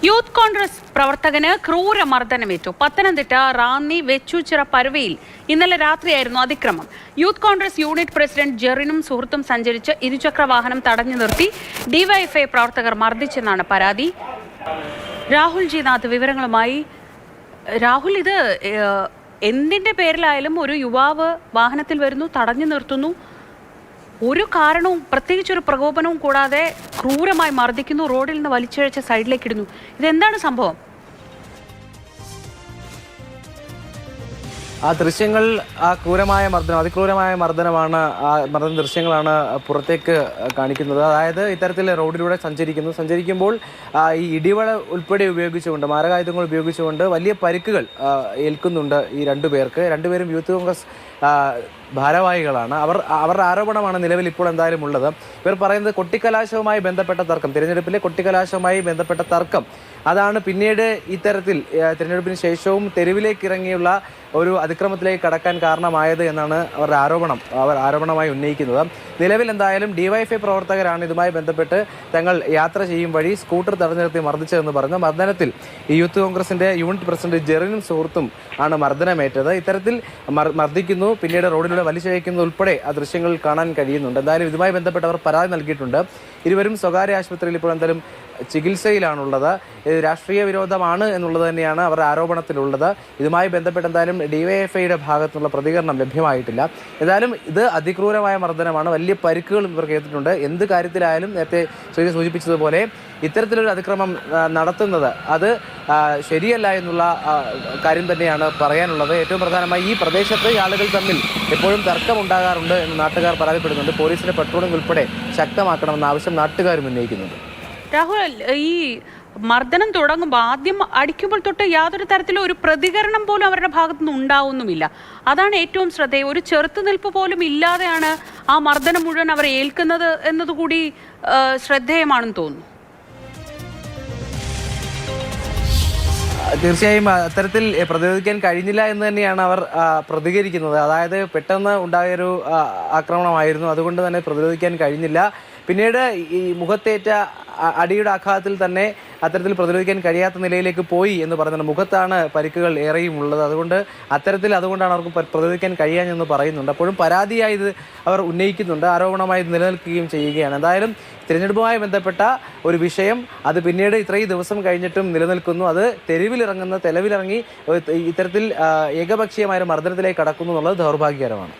Youth Congress പ്രവർത്തകന് ക്രൂരമർദ്ദനമേറ്റു. Pathanamthitta Ranni Vechoochira പരുവയിൽ ഇന്നലെ രാത്രിയായിരുന്നു അതിക്രമം. യൂത്ത് കോൺഗ്രസ് യൂണിറ്റ് പ്രസിഡന്റ് ജെറിനും സുഹൃത്തും സഞ്ചരിച്ച് ഇരുചക്ര വാഹനം തടഞ്ഞു നിർത്തി ഡിവൈഎഫ്ഐ പ്രവർത്തകർ മർദ്ദിച്ചെന്നാണ് പരാതി. രാഹുൽ ജി നാഥ് വിവരങ്ങളുമായി. രാഹുൽ, ഇത് എന്തിന്റെ പേരിലായാലും ഒരു യുവാവ് വാഹനത്തിൽ വരുന്നു, തടഞ്ഞു നിർത്തുന്നു, ഒരു കാരണവും പ്രത്യേകിച്ചൊരു പ്രകോപനവും കൂടാതെ ക്രൂരമായി മർദ്ദിക്കുന്നു, റോഡിൽ നിന്ന് വലിച്ചിഴച്ച സൈഡിലേക്ക് ഇടുന്നു. ഇതെന്താണ് സംഭവം? ആ ദൃശ്യങ്ങൾ, ആ ക്രൂരമായ മർദ്ദനം, അതിക്രൂരമായ മർദ്ദനമാണ്, ആ മർദ്ദന ദൃശ്യങ്ങളാണ് പുറത്തേക്ക് കാണിക്കുന്നത്. അതായത് ഇത്തരത്തിൽ റോഡിലൂടെ സഞ്ചരിക്കുമ്പോൾ ഈ ഇടിവള ഉൾപ്പെടെ ഉപയോഗിച്ചുകൊണ്ട്, മാരകായുധങ്ങൾ ഉപയോഗിച്ചുകൊണ്ട് വലിയ പരിക്കുകൾ ഏൽക്കുന്നുണ്ട് ഈ രണ്ടുപേരും യൂത്ത് കോൺഗ്രസ് ഭാരവാഹികളാണ്. അവരുടെ ആരോപണമാണ് നിലവിൽ ഇപ്പോൾ എന്തായാലും ഉള്ളത്. ഇവർ പറയുന്നത് കൊട്ടിക്കലാശവുമായി ബന്ധപ്പെട്ട തർക്കം, തിരഞ്ഞെടുപ്പിലെ കൊട്ടിക്കലാശവുമായി ബന്ധപ്പെട്ട തർക്കം, അതാണ് പിന്നീട് ഇത്തരത്തിൽ തിരഞ്ഞെടുപ്പിന് ശേഷവും തെരുവിലേക്ക് ഇറങ്ങിയുള്ള ഒരു അതിക്രമത്തിലേക്ക് കടക്കാൻ കാരണമായത് എന്നാണ് അവർ ആരോപണമായി ഉന്നയിക്കുന്നത്. നിലവിൽ എന്തായാലും ഡിവൈഎഫ്ഐ പ്രവർത്തകരാണ് ഇതുമായി ബന്ധപ്പെട്ട് തങ്ങൾ യാത്ര ചെയ്യും വഴി സ്കൂട്ടർ തടഞ്ഞു നിർത്തി മർദ്ദിച്ചതെന്ന് പറഞ്ഞു. മർദ്ദനത്തിൽ ഈ യൂത്ത് കോൺഗ്രസിന്റെ യൂണിറ്റ് പ്രസിഡന്റ് ജെറിനും സുഹൃത്തും ആണ് മർദ്ദനമേറ്റത്. ഇത്തരത്തിൽ മർദ്ദിക്കുന്നു, പിന്നീട് റോഡിലൂടെ വലിച്ചിഴയ്ക്കുന്നത് ഉൾപ്പെടെ ആ ദൃശ്യങ്ങളിൽ കാണാൻ കഴിയുന്നുണ്ട്. എന്തായാലും ഇതുമായി ബന്ധപ്പെട്ട് അവർ പരാതി നൽകിയിട്ടുണ്ട്. ഇരുവരും സ്വകാര്യ ആശുപത്രിയിൽ ഇപ്പോൾ എന്തായാലും ചികിത്സയിലാണുള്ളത്. ഇത് രാഷ്ട്രീയ വിരോധമാണ് എന്നുള്ളത് തന്നെയാണ് അവരുടെ ആരോപണത്തിലുള്ളത്. ഇതുമായി ബന്ധപ്പെട്ട് എന്തായാലും ഡിവൈഎഫ്ഐയുടെ ഭാഗത്തുനിന്നുള്ള പ്രതികരണം ലഭ്യമായിട്ടില്ല. ഏതായാലും ഇത് അതിക്രൂരമായ മർദ്ദനമാണ്, വലിയ പരിക്കുകളും ഇവർക്ക് ഏറ്റിട്ടുണ്ട്. എന്ത് കാര്യത്തിലായാലും നേരത്തെ സൂചിപ്പിച്ചതുപോലെ ഇത്തരത്തിലൊരു അതിക്രമം നടത്തുന്നത് അത് ശരിയല്ല എന്നുള്ള കാര്യം തന്നെയാണ് പറയാനുള്ളത്. ഏറ്റവും പ്രധാനമായി ഈ പ്രദേശത്ത് ആളുകൾ തമ്മിൽ എപ്പോഴും തർക്കമുണ്ടാകാറുണ്ട് എന്ന് നാട്ടുകാർ പരാതിപ്പെടുന്നുണ്ട്. പോലീസിന്റെ പട്രോളിംഗ് ഉൾപ്പെടെ ശക്തമാക്കണമെന്ന ആവശ്യം നാട്ടുകാരും ഉന്നയിക്കുന്നുണ്ട്. രാഹുൽ, ഈ മർദ്ദനം തുടങ്ങുമ്പോൾ ആദ്യം അടിക്കുമ്പോൾ തൊട്ട് യാതൊരു തരത്തിലും ഒരു പ്രതികരണം പോലും അവരുടെ ഭാഗത്തുനിന്ന് ഉണ്ടാവുന്നുമില്ല. അതാണ് ഏറ്റവും ശ്രദ്ധേയം. ഒരു ചെറുത്തുനിൽപ്പ് പോലും ഇല്ലാതെയാണ് ആ മർദ്ദനം മുഴുവൻ അവർ ഏൽക്കുന്നത് എന്നതുകൂടി ശ്രദ്ധേയമാണെന്ന് തോന്നുന്നു. തീർച്ചയായും അത്തരത്തിൽ പ്രതിരോധിക്കാൻ കഴിഞ്ഞില്ല എന്ന് തന്നെയാണ് അവർ പ്രതികരിക്കുന്നത്. അതായത് പെട്ടെന്ന് ഉണ്ടായൊരു ആക്രമണമായിരുന്നു, അതുകൊണ്ട് തന്നെ പ്രതിരോധിക്കാൻ കഴിഞ്ഞില്ല. പിന്നീട് ഈ മുഖത്തേറ്റ അടിയുടെ ആഘാതത്തിൽ തന്നെ അത്തരത്തിൽ പ്രതിരോധിക്കാൻ കഴിയാത്ത നിലയിലേക്ക് പോയി എന്ന് പറയുന്നുണ്ട്. മുഖത്താണ് പരിക്കുകൾ ഏറെയും ഉള്ളത്. അതുകൊണ്ടാണ് അവർക്ക് പ്രതിരോധിക്കാൻ കഴിയാഞ്ഞെന്ന് പറയുന്നുണ്ട്. അപ്പോഴും പരാതിയായി ഇത് അവർ ഉന്നയിക്കുന്നുണ്ട്, ആരോപണമായി നിലനിൽക്കുകയും ചെയ്യുകയാണ്. എന്തായാലും തിരഞ്ഞെടുപ്പുമായി ബന്ധപ്പെട്ട ഒരു വിഷയം അത് പിന്നീട് ഇത്രയും ദിവസം കഴിഞ്ഞിട്ടും നിലനിൽക്കുന്നു. അത് തെരുവിലിറങ്ങി ഇത്തരത്തിൽ ഏകപക്ഷീയമായ മർദ്ദനത്തിലേക്ക് കടക്കുന്നു എന്നുള്ളത് ദൗർഭാഗ്യകരമാണ്.